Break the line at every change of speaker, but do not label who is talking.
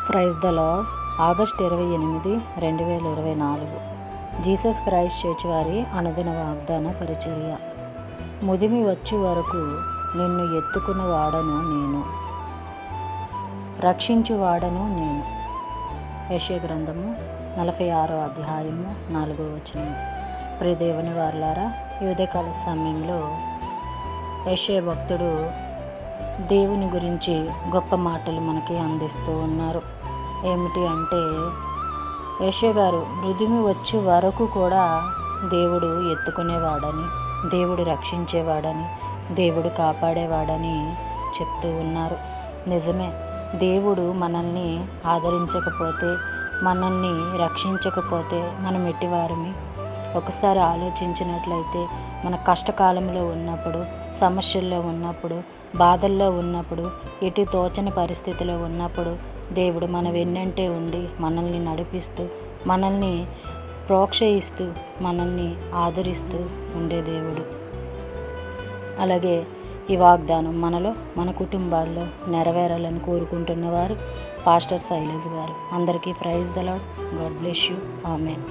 Praise the lord. August 28, 2024. Jesus Christ church వారి అనుదిన వాగ్దాన పరిచర్య. ముదిమి వచ్చు వరకు నిన్ను ఎత్తుకున్న వాడను నేను, రక్షించువాడను నేను. యెషయా గ్రంథము 46వ అధ్యాయము 4వ వచనం. ప్రియ దేవుని వారలారా, ఈ ఉదయకాల సమయంలో యెషయా భక్తుడు దేవుని గురించి గొప్ప మాటలు మనకి అందిస్తూ ఉన్నారు. ఏమిటి అంటే, యెషయా గారు మృదుమి వచ్చే వరకు కూడా దేవుడు ఎత్తుకునేవాడని, దేవుడు రక్షించేవాడని, దేవుడు కాపాడేవాడని చెప్తూ ఉన్నారు. నిజమే, దేవుడు మనల్ని ఆదరించకపోతే, మనల్ని రక్షించకపోతే మనం ఎట్టివారమి? ఒకసారి ఆలోచించినట్లయితే, మన కష్టకాలంలో ఉన్నప్పుడు, సమస్యల్లో ఉన్నప్పుడు, బాధల్లో ఉన్నప్పుడు, ఎటు తోచని పరిస్థితిలో ఉన్నప్పుడు దేవుడు మన వెన్నంటే ఉండి మనల్ని నడిపిస్తూ, మనల్ని ప్రోక్షయిస్తూ, మనల్ని ఆదరిస్తూ ఉండే దేవుడు. అలాగే ఈ వాగ్దానం మనలో, మన కుటుంబాల్లో నెరవేరాలని కోరుకుంటున్నవారు పాస్టర్ శైలజ్ గారు. అందరికీ praise the lord. God bless you. Amen.